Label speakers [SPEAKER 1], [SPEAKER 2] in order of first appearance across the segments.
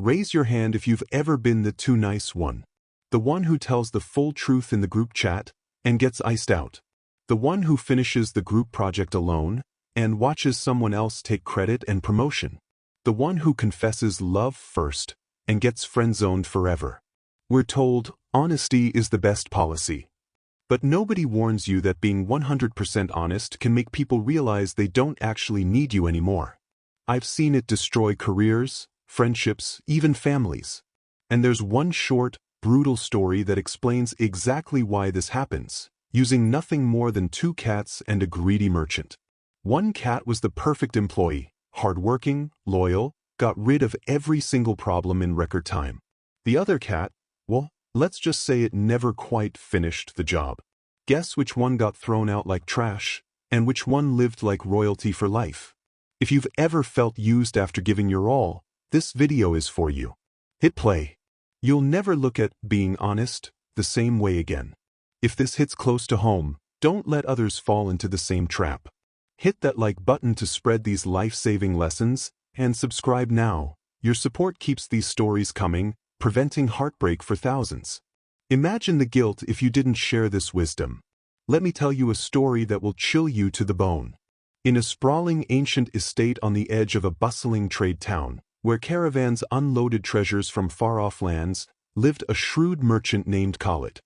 [SPEAKER 1] Raise your hand if you've ever been the too nice one. The one who tells the full truth in the group chat and gets iced out. The one who finishes the group project alone and watches someone else take credit and promotion. The one who confesses love first and gets friend-zoned forever. We're told honesty is the best policy. But nobody warns you that being 100% honest can make people realize they don't actually need you anymore. I've seen it destroy careers, friendships, even families. And there's one short, brutal story that explains exactly why this happens, using nothing more than 2 cats and a greedy merchant. One cat was the perfect employee, hardworking, loyal, got rid of every single problem in record time. The other cat, well, let's just say it never quite finished the job. Guess which one got thrown out like trash, and which one lived like royalty for life? If you've ever felt used after giving your all, this video is for you. Hit play. You'll never look at being honest the same way again. If this hits close to home, don't let others fall into the same trap. Hit that like button to spread these life-saving lessons, and subscribe now. Your support keeps these stories coming, preventing heartbreak for thousands. Imagine the guilt if you didn't share this wisdom. Let me tell you a story that will chill you to the bone. In a sprawling ancient estate on the edge of a bustling trade town, where caravans unloaded treasures from far-off lands, lived a shrewd merchant named Khalid.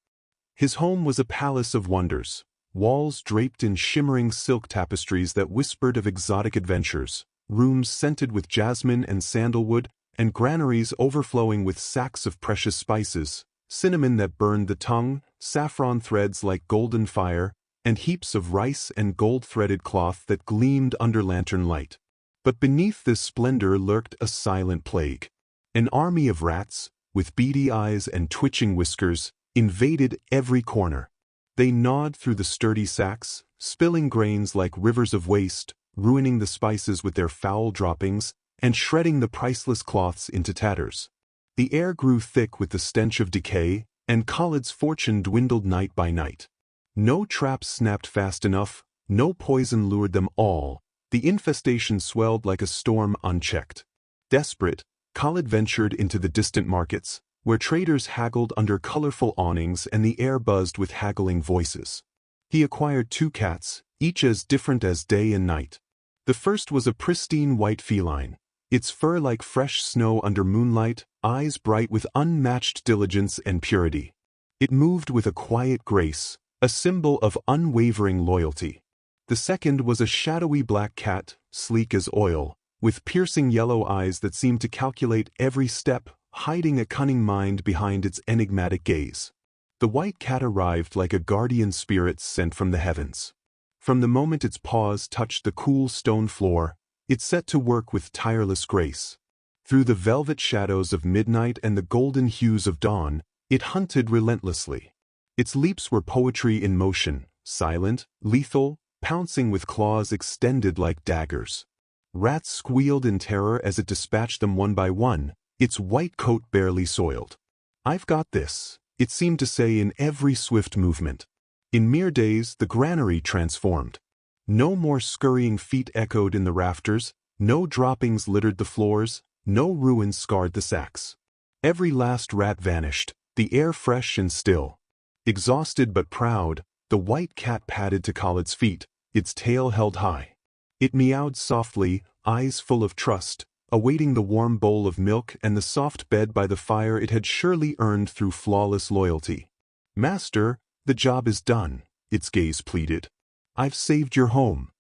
[SPEAKER 1] His home was a palace of wonders, walls draped in shimmering silk tapestries that whispered of exotic adventures, rooms scented with jasmine and sandalwood, and granaries overflowing with sacks of precious spices, cinnamon that burned the tongue, saffron threads like golden fire, and heaps of rice and gold-threaded cloth that gleamed under lantern light. But beneath this splendor lurked a silent plague. An army of rats, with beady eyes and twitching whiskers, invaded every corner. They gnawed through the sturdy sacks, spilling grains like rivers of waste, ruining the spices with their foul droppings, and shredding the priceless cloths into tatters. The air grew thick with the stench of decay, and Khalid's fortune dwindled night by night. No traps snapped fast enough, no poison lured them all. The infestation swelled like a storm unchecked. Desperate, Khalid ventured into the distant markets, where traders haggled under colorful awnings and the air buzzed with haggling voices. He acquired 2 cats, each as different as day and night. The first was a pristine white feline, its fur like fresh snow under moonlight, eyes bright with unmatched diligence and purity. It moved with a quiet grace, a symbol of unwavering loyalty. The second was a shadowy black cat, sleek as oil, with piercing yellow eyes that seemed to calculate every step, hiding a cunning mind behind its enigmatic gaze. The white cat arrived like a guardian spirit sent from the heavens. From the moment its paws touched the cool stone floor, it set to work with tireless grace. Through the velvet shadows of midnight and the golden hues of dawn, it hunted relentlessly. Its leaps were poetry in motion, silent, lethal, pouncing with claws extended like daggers. Rats squealed in terror as it dispatched them one by one, its white coat barely soiled. "I've got this," it seemed to say in every swift movement. In mere days, the granary transformed. No more scurrying feet echoed in the rafters, no droppings littered the floors, no ruins scarred the sacks. Every last rat vanished, the air fresh and still. Exhausted but proud, the white cat padded to Khalid's feet, its tail held high. It meowed softly, eyes full of trust, awaiting the warm bowl of milk and the soft bed by the fire it had surely earned through flawless loyalty. "Master, the job is done," its gaze pleaded. "I've saved your home."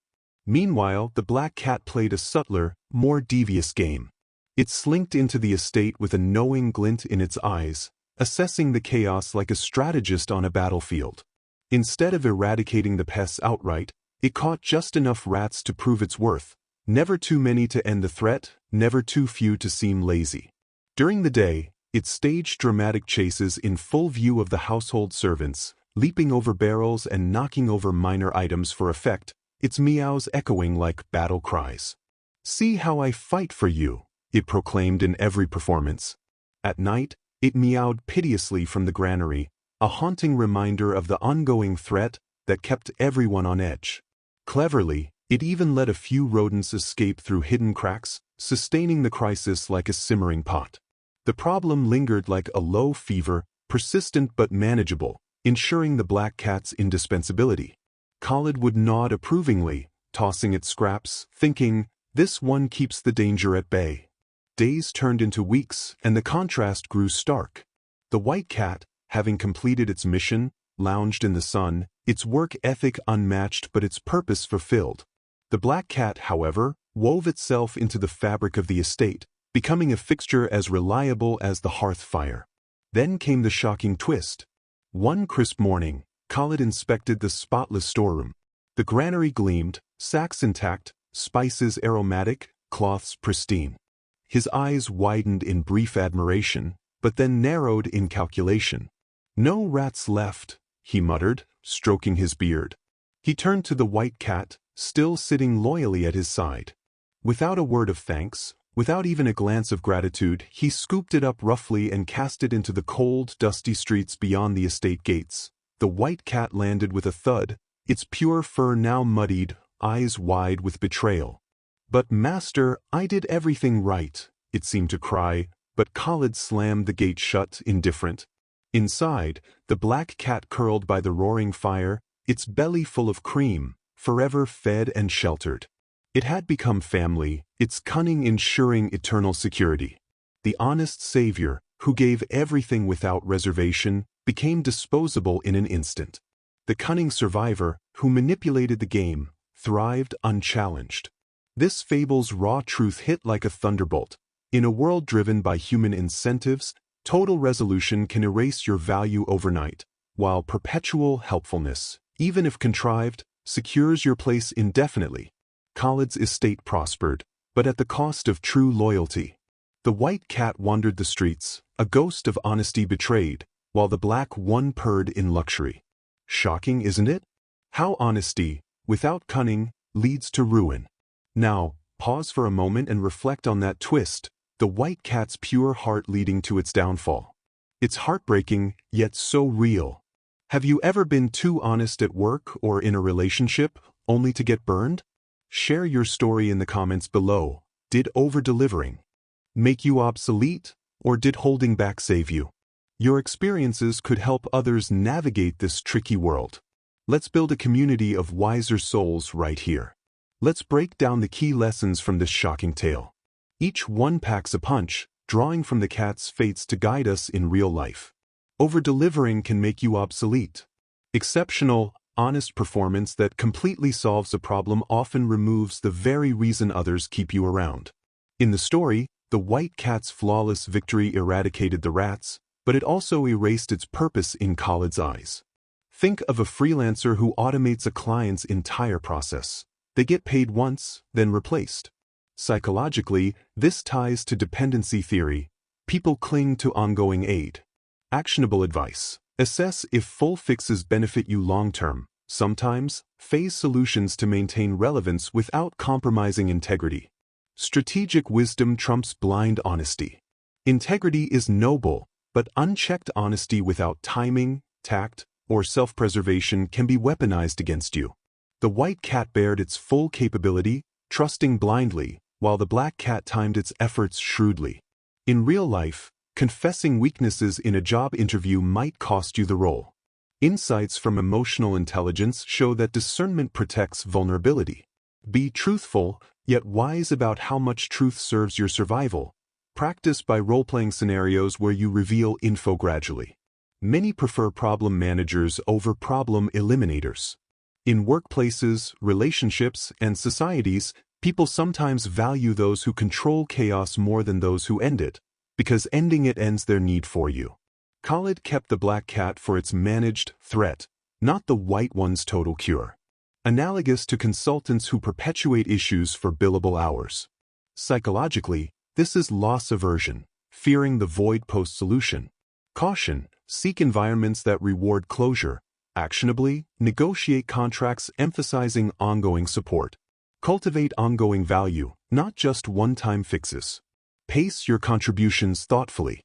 [SPEAKER 1] Meanwhile, the black cat played a subtler, more devious game. It slinked into the estate with a knowing glint in its eyes, assessing the chaos like a strategist on a battlefield. Instead of eradicating the pests outright, it caught just enough rats to prove its worth. Never too many to end the threat, never too few to seem lazy. During the day, it staged dramatic chases in full view of the household servants, leaping over barrels and knocking over minor items for effect, its meows echoing like battle cries. "See how I fight for you," it proclaimed in every performance. At night, it meowed piteously from the granary, a haunting reminder of the ongoing threat that kept everyone on edge. Cleverly, it even let a few rodents escape through hidden cracks, sustaining the crisis like a simmering pot. The problem lingered like a low fever, persistent but manageable, ensuring the black cat's indispensability. Khalid would nod approvingly, tossing its scraps, thinking, "This one keeps the danger at bay." Days turned into weeks, and the contrast grew stark. The white cat, having completed its mission, lounged in the sun, its work ethic unmatched but its purpose fulfilled. The black cat, however, wove itself into the fabric of the estate, becoming a fixture as reliable as the hearth fire. Then came the shocking twist. One crisp morning, Khalid inspected the spotless storeroom. The granary gleamed, sacks intact, spices aromatic, cloths pristine. His eyes widened in brief admiration, but then narrowed in calculation. "No rats left," he muttered, stroking his beard. He turned to the white cat, still sitting loyally at his side. Without a word of thanks, without even a glance of gratitude, he scooped it up roughly and cast it into the cold, dusty streets beyond the estate gates. The white cat landed with a thud, its pure fur now muddied, eyes wide with betrayal. "But master, I did everything right," it seemed to cry, but Khalid slammed the gate shut, indifferent. Inside, the black cat curled by the roaring fire, its belly full of cream, forever fed and sheltered. It had become family, its cunning ensuring eternal security. The honest savior, who gave everything without reservation, became disposable in an instant. The cunning survivor, who manipulated the game, thrived unchallenged. This fable's raw truth hit like a thunderbolt. In a world driven by human incentives, total resolution can erase your value overnight, while perpetual helpfulness, even if contrived, secures your place indefinitely. Khalid's estate prospered, but at the cost of true loyalty. The white cat wandered the streets, a ghost of honesty betrayed, while the black one purred in luxury. Shocking, isn't it? How honesty, without cunning, leads to ruin. Now, pause for a moment and reflect on that twist, the white cat's pure heart leading to its downfall. It's heartbreaking, yet so real. Have you ever been too honest at work or in a relationship, only to get burned? Share your story in the comments below. Did over-delivering make you obsolete, or did holding back save you? Your experiences could help others navigate this tricky world. Let's build a community of wiser souls right here. Let's break down the key lessons from this shocking tale. Each one packs a punch, drawing from the cat's fates to guide us in real life. Over-delivering can make you obsolete. Exceptional, honest performance that completely solves a problem often removes the very reason others keep you around. In the story, the white cat's flawless victory eradicated the rats, but it also erased its purpose in Khalid's eyes. Think of a freelancer who automates a client's entire process. They get paid once, then replaced. Psychologically, this ties to dependency theory. People cling to ongoing aid. Actionable advice. Assess if full fixes benefit you long-term. Sometimes, phase solutions to maintain relevance without compromising integrity. Strategic wisdom trumps blind honesty. Integrity is noble, but unchecked honesty without timing, tact, or self-preservation can be weaponized against you. The white cat bared its full capability, trusting blindly, while the black cat timed its efforts shrewdly. In real life, confessing weaknesses in a job interview might cost you the role. Insights from emotional intelligence show that discernment protects vulnerability. Be truthful, yet wise about how much truth serves your survival. Practice by role-playing scenarios where you reveal info gradually. Many prefer problem managers over problem eliminators. In workplaces, relationships, and societies, people sometimes value those who control chaos more than those who end it, because ending it ends their need for you. Khalid kept the black cat for its managed threat, not the white one's total cure. Analogous to consultants who perpetuate issues for billable hours. Psychologically, this is loss aversion, fearing the void post-solution. Caution, seek environments that reward closure. Actionably, negotiate contracts emphasizing ongoing support. Cultivate ongoing value, not just one-time fixes. Pace your contributions thoughtfully.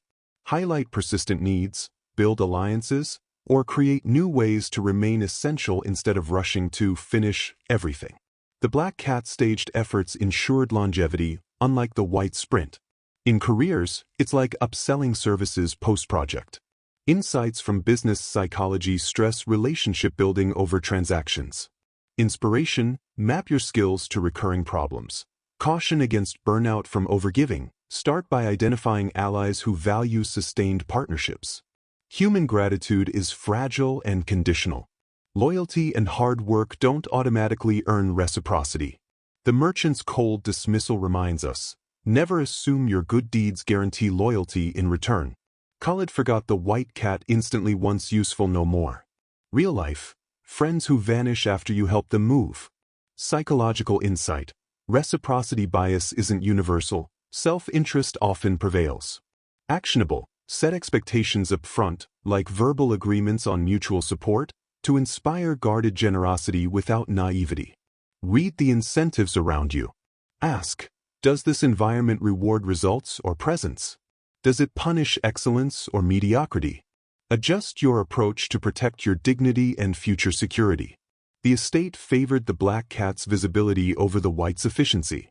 [SPEAKER 1] Highlight persistent needs, build alliances, or create new ways to remain essential instead of rushing to finish everything. The black cat staged efforts ensured longevity, unlike the white sprint. In careers, it's like upselling services post-project. Insights from business psychology stress relationship building over transactions. Inspiration, map your skills to recurring problems. Caution against burnout from overgiving. Start by identifying allies who value sustained partnerships. Human gratitude is fragile and conditional. Loyalty and hard work don't automatically earn reciprocity. The merchant's cold dismissal reminds us, never assume your good deeds guarantee loyalty in return. Khalid forgot the white cat instantly once useful no more. Real life, friends who vanish after you help them move. Psychological insight, reciprocity bias isn't universal, self-interest often prevails. Actionable, set expectations up front, like verbal agreements on mutual support, to inspire guarded generosity without naivety. Read the incentives around you. Ask, does this environment reward results or presence? Does it punish excellence or mediocrity? Adjust your approach to protect your dignity and future security. The estate favored the black cat's visibility over the white's efficiency.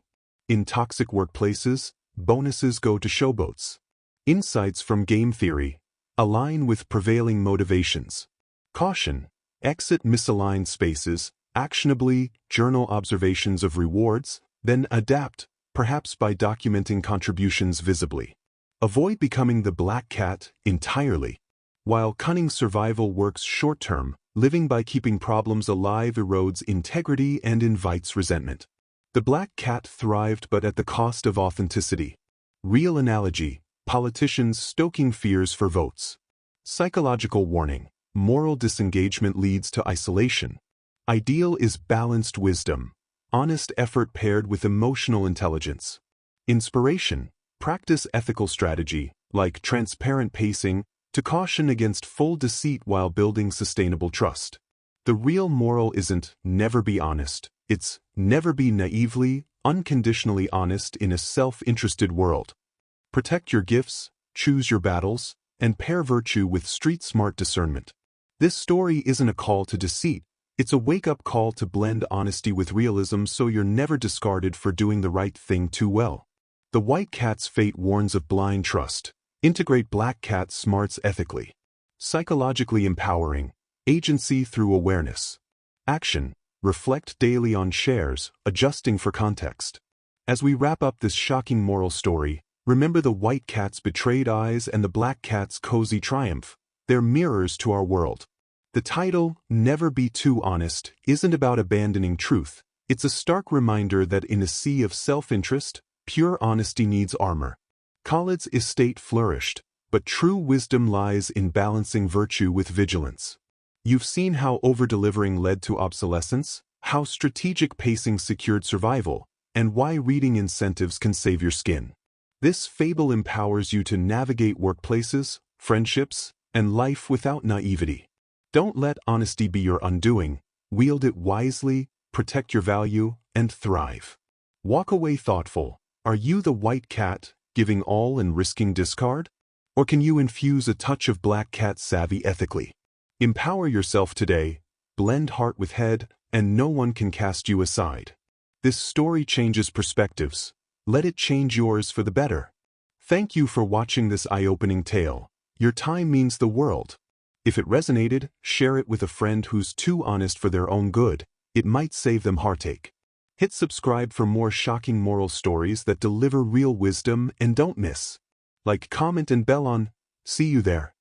[SPEAKER 1] In toxic workplaces, bonuses go to showboats. Insights from game theory align with prevailing motivations. Caution, exit misaligned spaces, actionably journal observations of rewards, then adapt, perhaps by documenting contributions visibly. Avoid becoming the black cat entirely. While cunning survival works short-term, living by keeping problems alive erodes integrity and invites resentment. The black cat thrived but at the cost of authenticity. Real analogy, politicians stoking fears for votes. Psychological warning, moral disengagement leads to isolation. Ideal is balanced wisdom, honest effort paired with emotional intelligence. Inspiration, practice ethical strategy, like transparent pacing, to caution against full deceit while building sustainable trust. The real moral isn't never be honest, it's never be naively, unconditionally honest in a self-interested world. Protect your gifts, choose your battles, and pair virtue with street-smart discernment. This story isn't a call to deceit, it's a wake-up call to blend honesty with realism so you're never discarded for doing the right thing too well. The white cat's fate warns of blind trust. Integrate black cat smarts ethically. Psychologically empowering, agency through awareness. Action, reflect daily on shares, adjusting for context. As we wrap up this shocking moral story, remember the white cat's betrayed eyes and the black cat's cozy triumph. They're mirrors to our world. The title, Never Be Too Honest, isn't about abandoning truth. It's a stark reminder that in a sea of self-interest, pure honesty needs armor. Khalid's estate flourished, but true wisdom lies in balancing virtue with vigilance. You've seen how over-delivering led to obsolescence, how strategic pacing secured survival, and why reading incentives can save your skin. This fable empowers you to navigate workplaces, friendships, and life without naivety. Don't let honesty be your undoing. Wield it wisely, protect your value, and thrive. Walk away thoughtful. Are you the white cat, giving all and risking discard? Or can you infuse a touch of black cat savvy ethically? Empower yourself today, blend heart with head, and no one can cast you aside. This story changes perspectives. Let it change yours for the better. Thank you for watching this eye-opening tale. Your time means the world. If it resonated, share it with a friend who's too honest for their own good. It might save them heartache. Hit subscribe for more shocking moral stories that deliver real wisdom, and don't miss. Like, comment, and bell on. See you there.